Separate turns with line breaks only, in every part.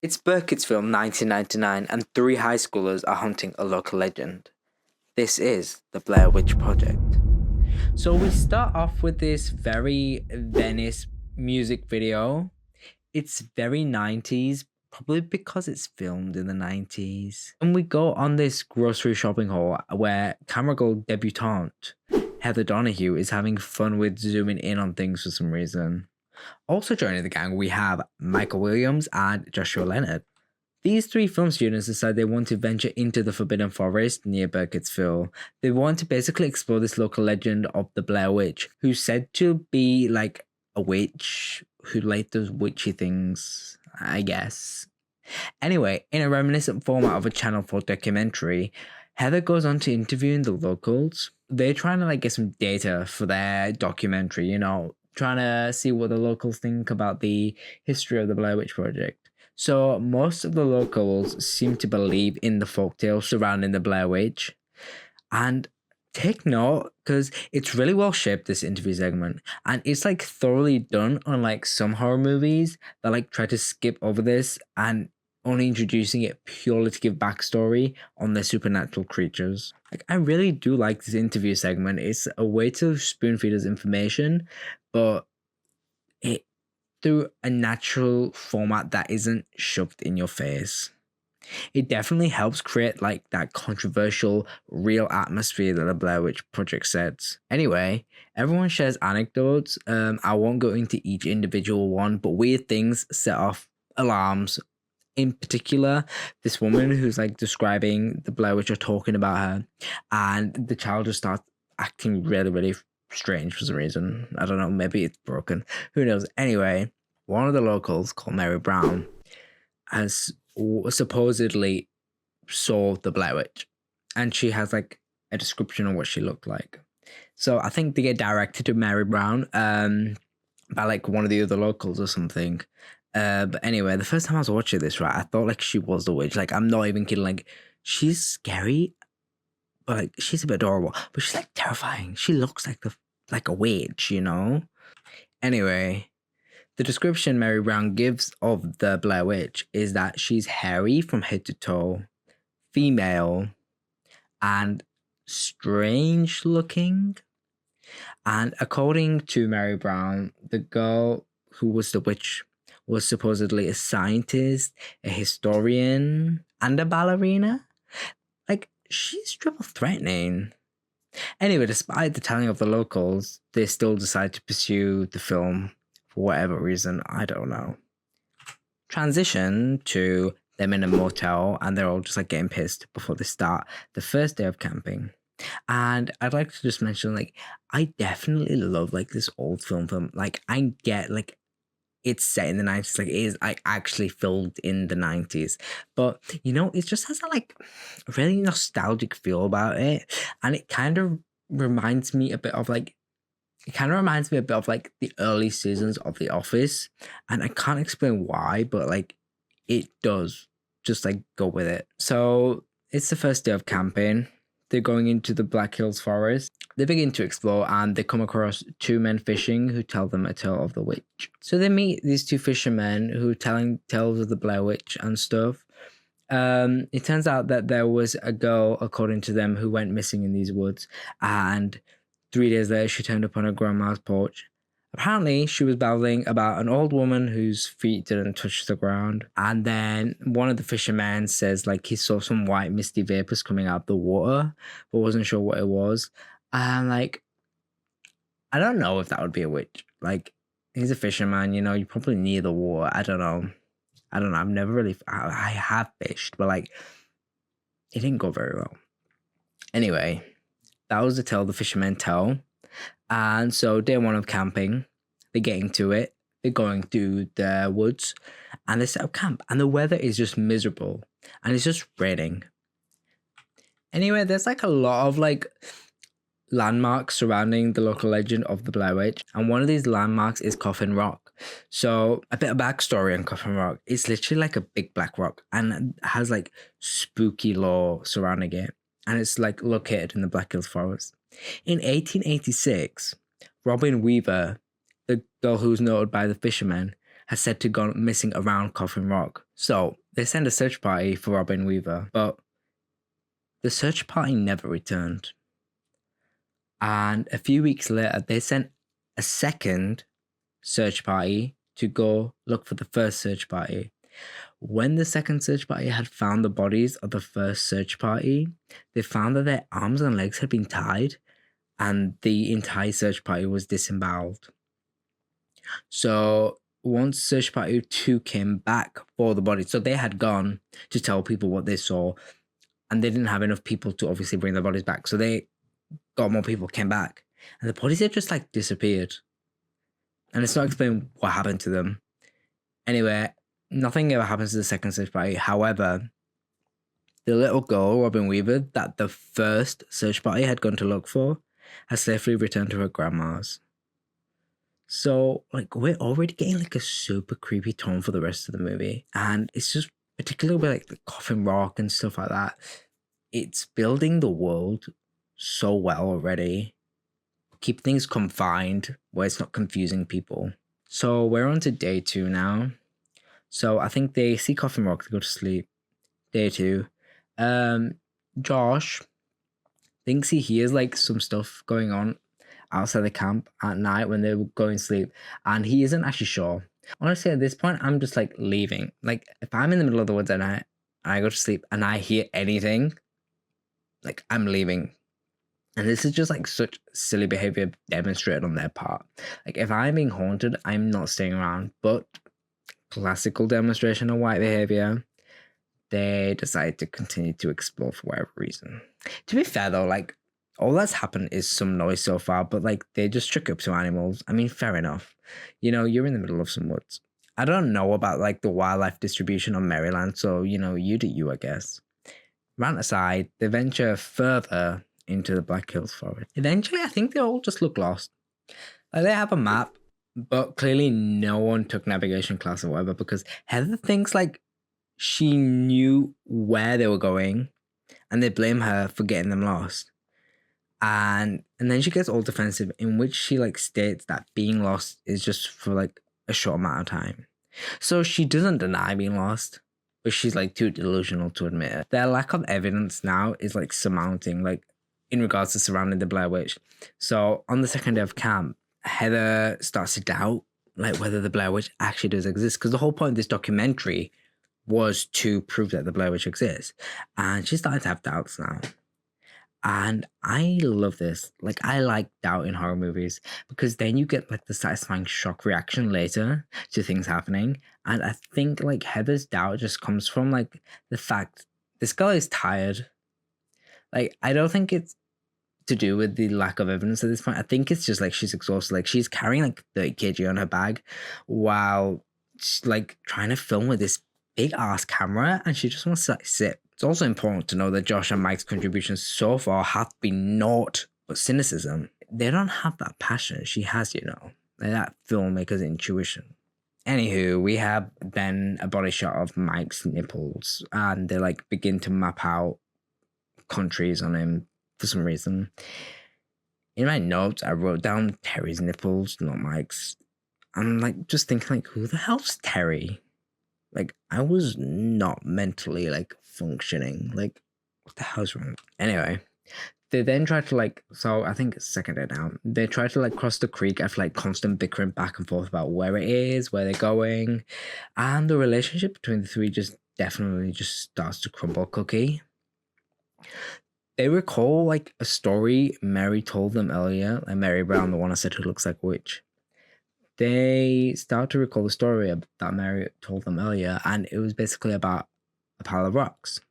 It's Burkittsville 1999 and three high schoolers are hunting a local legend. This is the Blair Witch Project. So we start off with this very Venice music video. It's very 90s, probably because it's filmed in the 90s. And we go on this grocery shopping haul where camera girl debutante Heather Donahue is having fun with zooming in on things for some reason. Also joining the gang, we have Michael Williams and Joshua Leonard. These three film students decide they want to venture into the Forbidden Forest near Burkittsville. They want to basically explore this local legend of the Blair Witch, who's said to be like a witch who like does witchy things, I guess. Anyway, in a reminiscent format of a Channel 4 documentary, Heather goes on to interviewing the locals. They're trying to get some data for their documentary, trying to see what the locals think about the history of the Blair Witch Project. So most of the locals seem to believe in the folktale surrounding the Blair Witch. And take note, because it's really well shaped, this interview segment. And it's thoroughly done, unlike some horror movies that try to skip over this and only introducing it purely to give backstory on their supernatural creatures. I really do like this interview segment. It's a way to spoon feed us information, but it through a natural format that isn't shoved in your face. It definitely helps create that controversial, real atmosphere that the Blair Witch Project sets. Anyway, everyone shares anecdotes. I won't go into each individual one, but weird things set off alarms. In particular, this woman who's describing the Blair Witch or talking about her, and the child just starts acting really, really strange for some reason. I don't know, maybe it's broken. Who knows? Anyway, one of the locals called Mary Brown has supposedly saw the Blair Witch, and she has a description of what she looked like. So I think they get directed to Mary Brown by one of the other locals or something. But anyway, the first time I was watching this, right, I thought she was the witch. I'm not even kidding. She's scary, but she's a bit adorable. But she's terrifying. She looks like a witch, Anyway, the description Mary Brown gives of the Blair Witch is that she's hairy from head to toe, female, and strange looking. And according to Mary Brown, the girl who was the witch was supposedly a scientist, a historian, and a ballerina. She's triple threatening. Anyway, despite the telling of the locals, they still decide to pursue the film for whatever reason, I don't know. Transition to them in a motel, and they're all just getting pissed before they start the first day of camping. And I'd like to just mention, I definitely love this old film. I get it's set in the 90s, it is actually filmed in the 90s, but it just has a really nostalgic feel about it, and it kind of reminds me a bit of the early seasons of The Office, and I can't explain why, but it does just go with it. So it's the first day of camping. They're going into the Black Hills Forest. They begin to explore, and they come across two men fishing who tell them a tale of the witch. So they meet these two fishermen who are telling tales of the Blair Witch and stuff. It turns out that there was a girl, according to them, who went missing in these woods, and 3 days later she turned up on her grandma's porch. Apparently, she was babbling about an old woman whose feet didn't touch the ground. And then one of the fishermen says he saw some white misty vapors coming out of the water, but wasn't sure what it was. And I don't know if that would be a witch. He's a fisherman, you probably need the water. I don't know. I've never really, I have fished, but it didn't go very well. Anyway, that was the tale the fishermen tell. And so day one of camping, they're getting to it. They're going through the woods and they set up camp. And the weather is just miserable. And it's just raining. Anyway, there's a lot of landmarks surrounding the local legend of the Blair Witch. And one of these landmarks is Coffin Rock. So a bit of backstory on Coffin Rock. It's literally a big black rock and it has spooky lore surrounding it. And it's located in the Black Hills Forest. In 1886, Robin Weaver, the girl who's noted by the fishermen, has said to gone missing around Coffin Rock. So they send a search party for Robin Weaver, but the search party never returned. And a few weeks later, they sent a second search party to go look for the first search party. When the second search party had found the bodies of the first search party, they found that their arms and legs had been tied and the entire search party was disemboweled. So once search party 2 came back for the bodies, so they had gone to tell people what they saw, and they didn't have enough people to obviously bring the bodies back. So they got more people, came back, and the bodies had just like disappeared. And it's not explained what happened to them. Anyway, nothing ever happens to the second search party. However, the little girl, Robin Weaver, that the first search party had gone to look for, has safely returned to her grandma's. So, like, we're already getting like a super creepy tone for the rest of the movie. And it's just particularly with like the coffin rock and stuff like that. It's building the world so well already. Keep things confined where it's not confusing people. So we're on to day 2 now. So I think they see Coffin Rock to go to sleep. Day 2. Josh thinks he hears like some stuff going on outside the camp at night when they were going to sleep, and he isn't actually sure. Honestly, at this point, I'm just like leaving. Like, if I'm in the middle of the woods at night and I go to sleep and I hear anything, like, I'm leaving. And this is just like such silly behavior demonstrated on their part. Like, if I'm being haunted, I'm not staying around. But classical demonstration of white behavior, they decide to continue to explore for whatever reason. To be fair though, like, all that's happened is some noise so far, but like, they just trick up some animals. I mean, fair enough. You know, you're in the middle of some woods. I don't know about like the wildlife distribution on Maryland, so you know, you do you, I guess. Rant aside, they venture further into the Black Hills Forest. Eventually, I think they all just look lost. Like, they have a map, but clearly no one took navigation class or whatever, because Heather thinks like she knew where they were going and they blame her for getting them lost. And then she gets all defensive, in which she like states that being lost is just for like a short amount of time. So she doesn't deny being lost, but she's like too delusional to admit it. Their lack of evidence now is like surmounting, like in regards to surrounding the Blair Witch. So on the second day of camp, Heather starts to doubt like whether the Blair Witch actually does exist, because the whole point of this documentary was to prove that the Blair Witch exists. And she's starting to have doubts now. And I love this. Like, I like doubt in horror movies, because then you get like the satisfying shock reaction later to things happening. And I think like Heather's doubt just comes from like the fact this girl is tired. Like, I don't think it's to do with the lack of evidence at this point. I think it's just like she's exhausted. Like, she's carrying like 30 kg on her bag while she's like trying to film with this big ass camera, and she just wants to like sit. It's also important to know that Josh and Mike's contributions so far have been naught but cynicism. They don't have that passion she has, you know, like that filmmaker's intuition. Anywho, we have then a body shot of Mike's nipples, and they like begin to map out countries on him for some reason. In my notes, I wrote down Terry's nipples, not Mike's. I'm like just thinking like, who the hell's Terry? Like, I was not mentally like functioning. Like, what the hell's wrong? Anyway, they then try to like, so I think it's second day now. They try to like cross the creek after like constant bickering back and forth about where it is, where they're going. And the relationship between the three just definitely just starts to crumble cookie. They recall like a story Mary told them earlier, like Mary Brown, the one I said who looks like a witch. They start to recall the story that Mary told them earlier, and it was basically about a pile of rocks.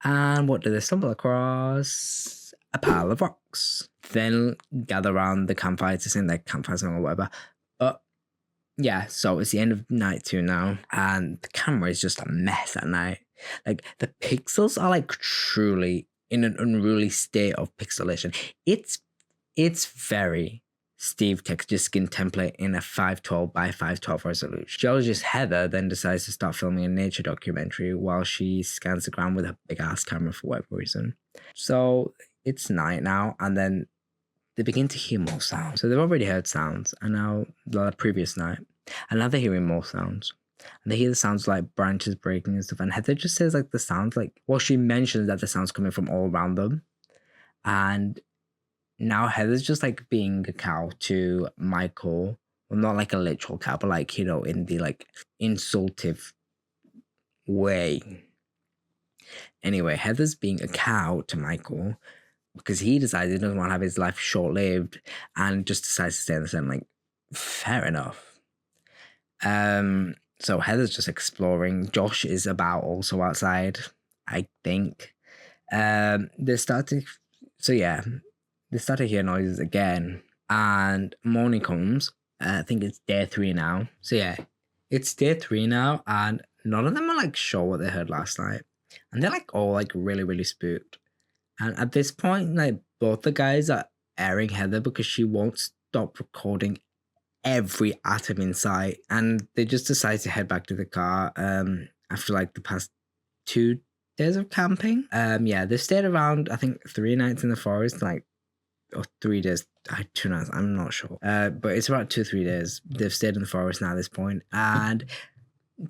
And what do they stumble across? A pile of rocks. Then gather around the campfire to sing their campfire song or whatever. But yeah, so it's the end of night 2 now, and the camera is just a mess at night. Like, the pixels are like truly in an unruly state of pixelation. It's very Steve texture skin template in a 512 by 512 resolution. Geologist Heather then decides to start filming a nature documentary while she scans the ground with a big ass camera for whatever reason. So it's night now, and then they begin to hear more sounds. So they've already heard sounds, and now the previous night, and now they're hearing more sounds. And they hear the sounds like branches breaking and stuff. And Heather just says like the sounds like, well, she mentions that the sounds coming from all around them. And now Heather's just like being a cow to Michael. Well, not like a literal cow, but like, you know, in the like insultive way. Anyway, Heather's being a cow to Michael because he decides he doesn't want to have his life short-lived and just decides to stay in the same. Like, fair enough. So Heather's just exploring. Josh is about also outside, I think. They started to hear noises again, and morning comes. I think it's day 3 now. So yeah, it's day 3 now, and none of them are like sure what they heard last night, and they're like all like really, really spooked. And at this point, like both the guys are airing Heather because she won't stop recording every atom in sight, and they just decide to head back to the car. After like the past 2 days of camping. They've stayed around, I think 3 nights in the forest, like, or 3 days, 2 nights, I'm not sure. But it's about 2-3 days. They've stayed in the forest now at this point, and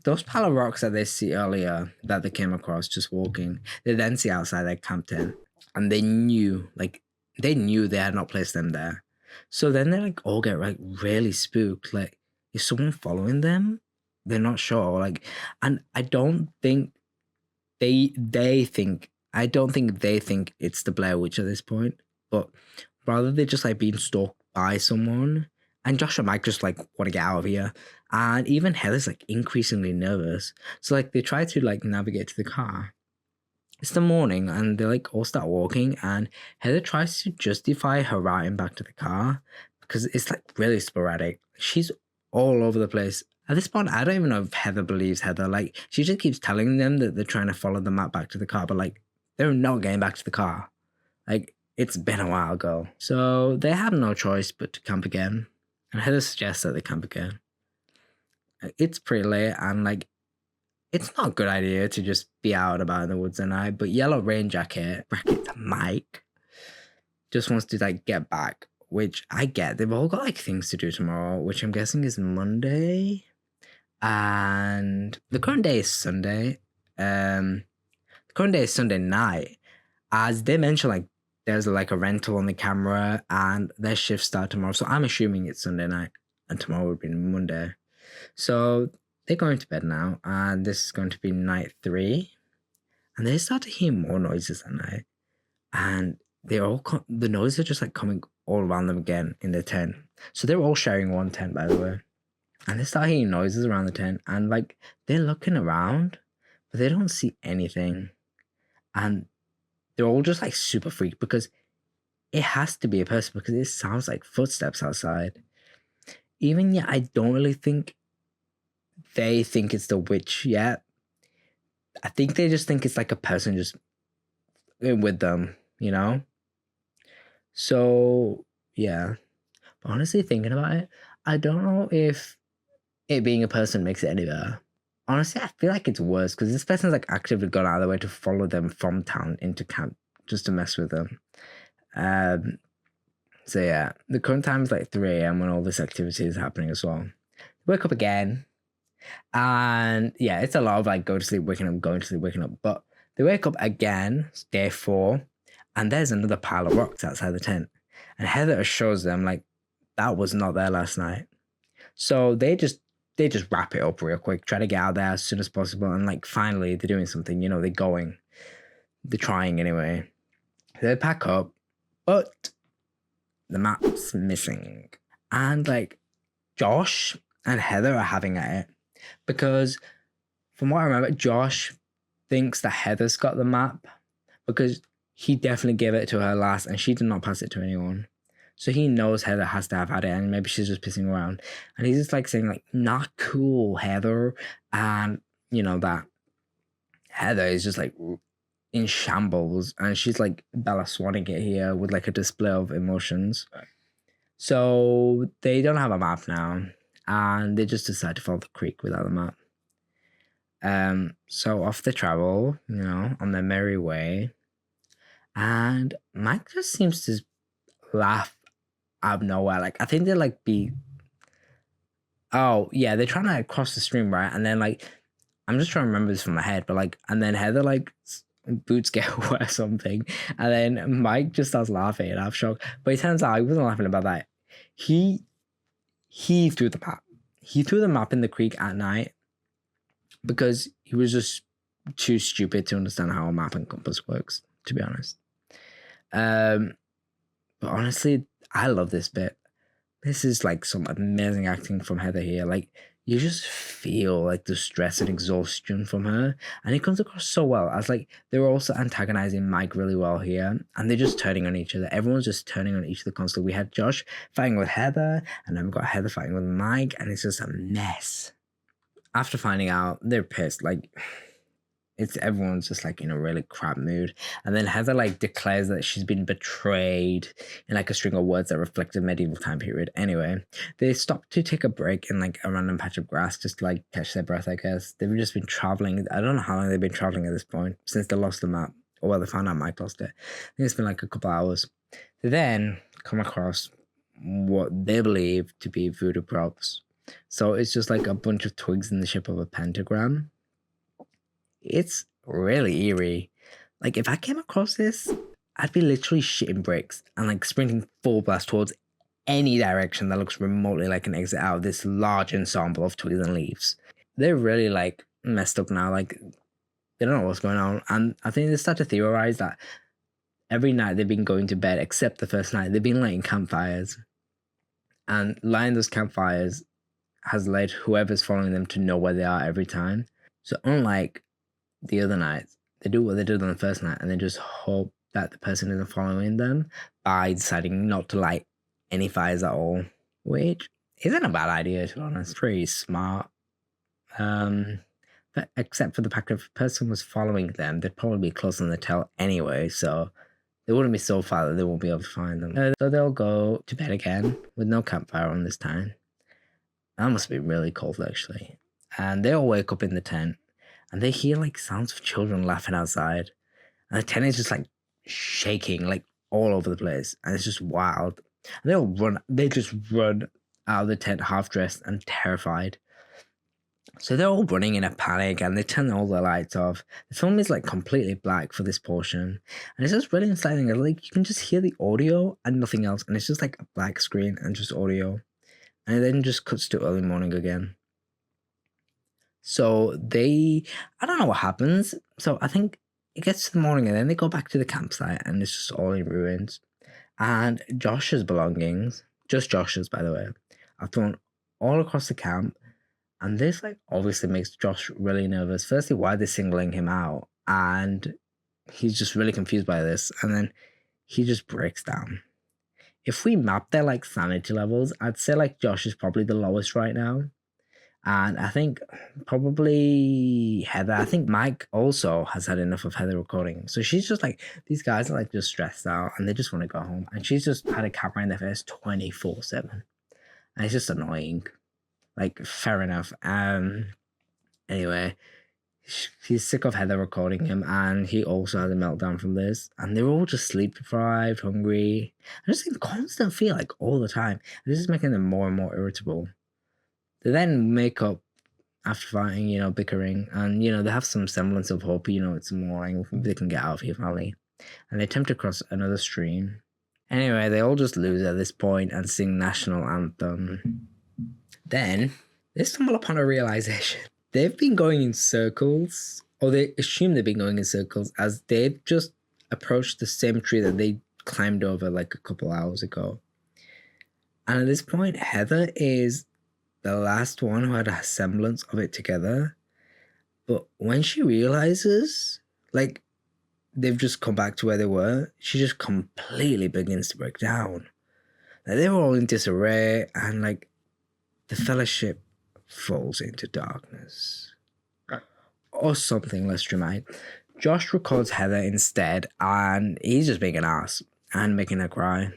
those pile of rocks that they see earlier that they came across just walking, they then see outside their camp tent, and they knew they had not placed them there. So then they like all get like really spooked. Like, is someone following them? They're not sure. Like, and I don't think they think it's the Blair Witch at this point, but rather they're just like being stalked by someone. And Josh and Mike just like want to get out of here. And even Heather's like increasingly nervous. So like they try to like navigate to the car. It's the morning and they like all start walking, and Heather tries to justify her routing back to the car because it's like really sporadic. She's all over the place. At this point, I don't even know if Heather believes Heather. Like, she just keeps telling them that they're trying to follow the map back to the car, but like they're not getting back to the car. Like, it's been a while ago. So they have no choice but to camp again. And Heather suggests that they camp again. It's pretty late, and like it's not a good idea to just be out about in the woods at night, but Yellow Rain Jacket, brackets Mike, just wants to like get back, which I get. They've all got like things to do tomorrow, which I'm guessing is Monday. And the current day is Sunday. The current day is Sunday night. As they mentioned, like there's like a rental on the camera and their shifts start tomorrow. So I'm assuming it's Sunday night and tomorrow would be Monday. So they're going to bed now, and this is going to be night 3. And they start to hear more noises at night, and the noises are just like coming all around them again in the tent. So they're all sharing one tent, by the way. And they start hearing noises around the tent, and like they're looking around, but they don't see anything. And they're all just like super freaked because it has to be a person because it sounds like footsteps outside. Even yet, I don't really think they think it's the witch yet. I think they just think it's like a person just with them, you know? So, yeah. But honestly, thinking about it, I don't know if it being a person makes it any better. Honestly, I feel like it's worse because this person's like actively gone out of their way to follow them from town into camp just to mess with them. So yeah, the current time is like 3 a.m. when all this activity is happening as well. Wake up again. And yeah, it's a lot of like go to sleep, waking up, going to sleep, waking up. But they wake up again, it's day 4, and there's another pile of rocks outside the tent. And Heather assures them like that was not there last night. So they just wrap it up real quick, try to get out there as soon as possible. And like finally they're doing something, you know, they're trying anyway. They pack up, but the map's missing. And like Josh and Heather are having at it. Because from what I remember, Josh thinks that Heather's got the map because he definitely gave it to her last and she did not pass it to anyone. So he knows Heather has to have had it and maybe she's just pissing around. And he's just like saying like, not cool, Heather. And you know that Heather is just like in shambles and she's like Bella Swanning it here with like a display of emotions. So they don't have a map now. And they just decide to follow the creek without a map. So off they travel, you know, on their merry way. And Mike just seems to laugh out of nowhere. Like, I think they'll like be Oh, yeah, they're trying to cross the stream, right? And then, like, I'm just trying to remember this from my head, but, like, and then Heather, like, boots get wet or something. And then Mike just starts laughing, and I'm shocked. But it turns out he wasn't laughing about that. He threw the map. He threw the map in the creek at night because he was just too stupid to understand how a map and compass works, to be honest. But honestly, I love this bit. This is like some amazing acting from Heather here. Like, you just feel like the stress and exhaustion from her, and it comes across so well. As like they're also antagonizing Mike really well here, and they're just turning on each other. Everyone's just turning on each other constantly. We had Josh fighting with Heather, and then we've got Heather fighting with Mike, and it's just a mess. After finding out, they're pissed. Like, everyone's just like in a really crap mood. And then Heather like declares that she's been betrayed in like a string of words that reflect a medieval time period. Anyway, they stop to take a break in like a random patch of grass just to like catch their breath, I guess. They've just been traveling. I don't know how long they've been traveling at this point since they lost the map. Or well, they found out Mike lost it. I think it's been like a couple hours. They then come across what they believe to be voodoo props. So it's just like a bunch of twigs in the shape of a pentagram. It's really eerie. Like, if I came across this, I'd be literally shitting bricks and like sprinting full blast towards any direction that looks remotely like an exit out of this large ensemble of twigs and leaves. They're really like messed up now. Like, they don't know what's going on. And I think they start to theorize that every night they've been going to bed, except the first night, they've been lighting campfires. And lighting those campfires has led whoever's following them to know where they are every time. So unlike the other nights, they do what they did on the first night, and they just hope that the person isn't following them by deciding not to light any fires at all, which isn't a bad idea, to be honest. Pretty smart. But except for the fact that if a person was following them, they'd probably be close on the tail anyway, so they wouldn't be so far that they won't be able to find them. So they'll go to bed again with no campfire on this time. That must be really cold, actually. And they all wake up in the tent, and they hear like sounds of children laughing outside. And the tent is just like shaking like all over the place. And it's just wild. And they just run out of the tent half dressed and terrified. So they're all running in a panic, and they turn all the lights off. The film is like completely black for this portion. And it's just really unsettling. Like, you can just hear the audio and nothing else. And it's just like a black screen and just audio. And it then just cuts to early morning again. So I don't know what happens. So I think it gets to the morning, and then they go back to the campsite, and it's just all in ruins. And Josh's belongings, just Josh's by the way, are thrown all across the camp. And this like obviously makes Josh really nervous. Firstly, why they're singling him out, and he's just really confused by this. And then he just breaks down. If we map their like sanity levels, I'd say like Josh is probably the lowest right now. And I think probably Heather. I think Mike also has had enough of Heather recording. So she's just like, these guys are like just stressed out and they just want to go home. And she's just had a camera in their face 24/7. And it's just annoying. Like, fair enough. Anyway, he's sick of Heather recording him, and he also has a meltdown from this. And they're all just sleep deprived, hungry, and just in constant fear like all the time. And this is making them more and more irritable. They then make up after fighting, bickering, and, they have some semblance of hope, it's morning, they can get out of here finally. And they attempt to cross another stream. Anyway, they all just lose at this point and sing national anthem. Then they stumble upon a realization. They've been going in circles, or they assume they've been going in circles, as they've just approached the same tree that they climbed over like a couple hours ago. And at this point, Heather is the last one who had a semblance of it together. But when she realizes, like, they've just come back to where they were, she just completely begins to break down. Like, they were all in disarray, and, like, the fellowship falls into darkness. Or something less dramatic. Josh records Heather instead, and he's just being an ass and making her cry.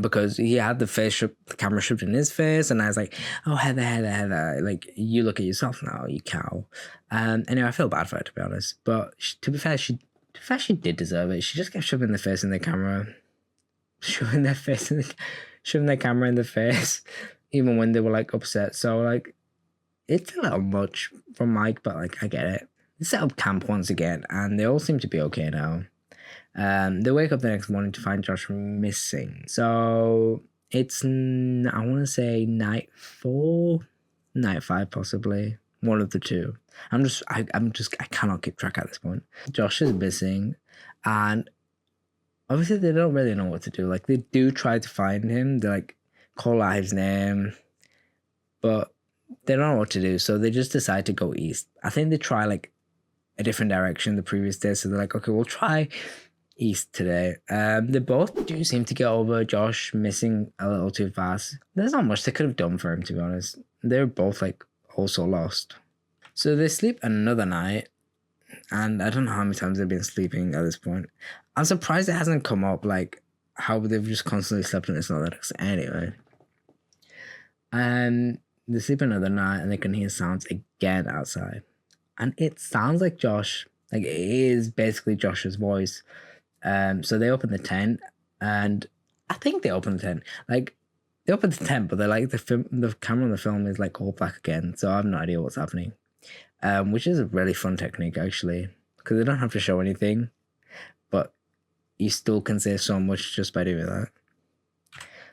Because he had the camera shoved in his face, and I was like, oh, Heather, Heather, Heather, like, you look at yourself now, you cow. Anyway, I feel bad for her, to be honest. But to be fair, she did deserve it. She just kept shoving their camera in the face. even when they were like upset. So like it's a little much from Mike, but like I get it. They set up camp once again, and they all seem to be okay now. They wake up the next morning to find Josh missing. So it's I want to say night 4, night 5 possibly, one of the two. I cannot keep track at this point. Josh is missing, and obviously they don't really know what to do. Like they do try to find him. They like call out his name, but they don't know what to do. So they just decide to go east. I think they try like a different direction the previous day. So they're like, okay, we'll try east today. They both do seem to get over Josh missing a little too fast. There's not much they could have done for him, to be honest. They're both like also lost. So they sleep another night, and I don't know how many times they've been sleeping at this point. I'm surprised it hasn't come up like how they've just constantly slept and it's not that. Anyway, they sleep another night and they can hear sounds again outside, and it sounds like Josh. Like it is basically Josh's voice. So they open the tent, and I think they open the tent. Like they open the tent, but they're like the camera on the film is like all black again. So I have no idea what's happening. Which is a really fun technique actually, because they don't have to show anything, but you still can say so much just by doing that.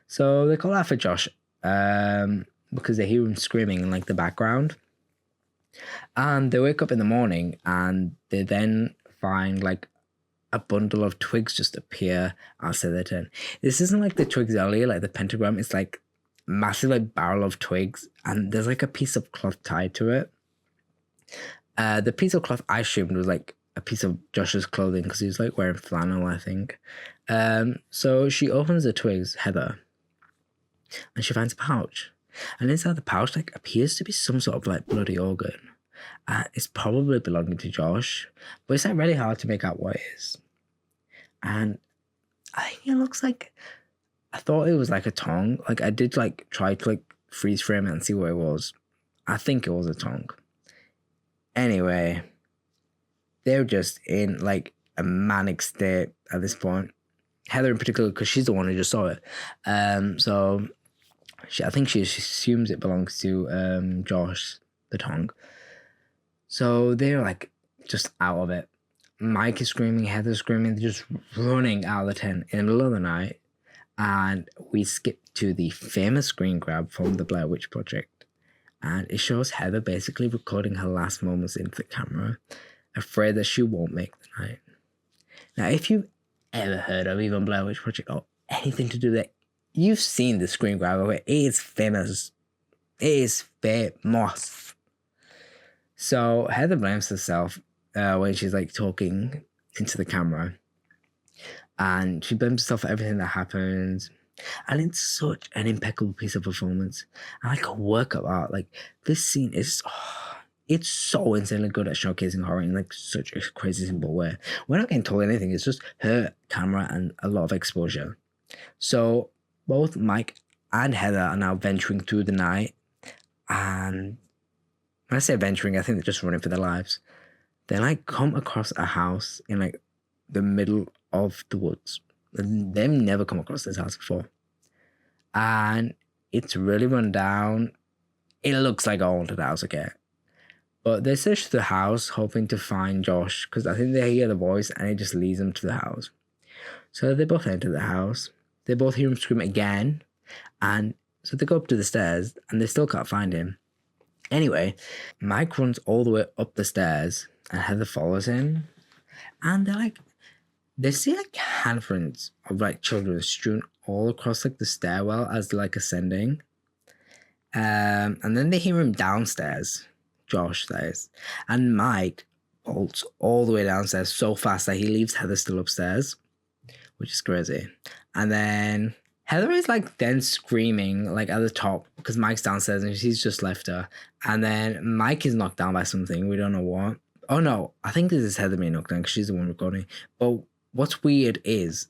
So they call out for Josh, because they hear him screaming in like the background, and they wake up in the morning and they then find like a bundle of twigs just appear outside their tent. This isn't like the twigs earlier, like the pentagram. It's like massive like barrel of twigs, and there's like a piece of cloth tied to it. The piece of cloth I assumed was like a piece of Josh's clothing because he was like wearing flannel, I think. So she opens the twigs, Heather, and she finds a pouch. And inside the pouch like appears to be some sort of like bloody organ. It's probably belonging to Josh, but it's like really hard to make out what it is. And I think it looks like, I thought it was like a tongue. Like I did like try to like freeze frame it and see what it was. I think it was a tongue. Anyway, they're just in like a manic state at this point. Heather in particular, because she's the one who just saw it. So I think she assumes it belongs to Josh, the tongue. So they're like just out of it. Mike is screaming, Heather's screaming, they're just running out of the tent in the middle of the night. And we skip to the famous screen grab from the Blair Witch Project. And it shows Heather basically recording her last moments into the camera, afraid that she won't make the night. Now, if you've ever heard of even Blair Witch Project or anything to do with it, you've seen the screen grab of it. It is famous. It is famous. So Heather blames herself when she's like talking into the camera. And she blames herself for everything that happens. And it's such an impeccable piece of performance. And like a work of art. Like this scene is, it's so insanely good at showcasing horror in like such a crazy simple way. We're not getting told anything. It's just her camera and a lot of exposure. So both Mike and Heather are now venturing through the night. And when I say venturing, I think they're just running for their lives. They like come across a house in like the middle of the woods. They've never come across this house before. And it's really run down. It looks like a haunted house again. But they search the house hoping to find Josh because I think they hear the voice and it just leads them to the house. So they both enter the house. They both hear him scream again. And so they go up to the stairs and they still can't find him. Anyway, Mike runs all the way up the stairs and Heather follows him. And they see like handprints of like children strewn all across like the stairwell as they're like ascending. And then they hear him downstairs, Josh that is. And Mike bolts all the way downstairs so fast that he leaves Heather still upstairs, which is crazy. And then Heather is like then screaming like at the top because Mike's downstairs and she's just left her. And then Mike is knocked down by something. We don't know what. Oh no, I think this is Heather being knocked down because she's the one recording. But what's weird is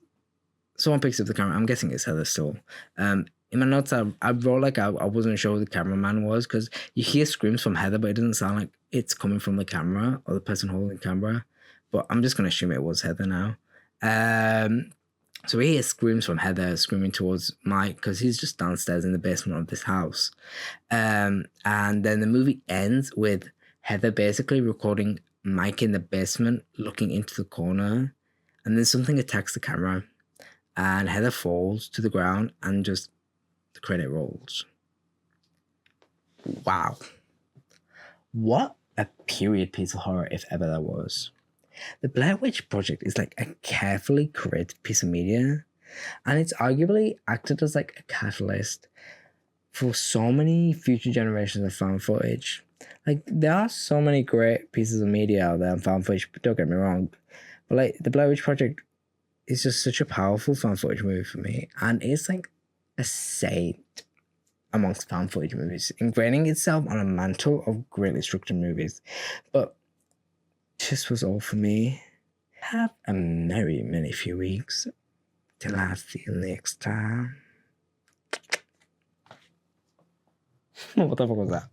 someone picks up the camera. I'm guessing it's Heather still. In my notes, I wrote like I wasn't sure who the cameraman was because you hear screams from Heather, but it doesn't sound like it's coming from the camera or the person holding the camera. But I'm just going to assume it was Heather now. So we hear screams from Heather screaming towards Mike because he's just downstairs in the basement of this house. And then the movie ends with Heather basically recording Mike in the basement looking into the corner. And then something attacks the camera. And Heather falls to the ground and just the credit rolls. Wow. What a period piece of horror, if ever there was. The Blair Witch Project is like a carefully created piece of media, and it's arguably acted as like a catalyst for so many future generations of found footage. Like, there are so many great pieces of media out there and found footage, but don't get me wrong. But like, the Blair Witch Project is just such a powerful found footage movie for me, and it's like a saint amongst found footage movies, ingraining itself on a mantle of greatly structured movies. But this was all for me. Have a many few weeks till I see you next time. What the fuck was that?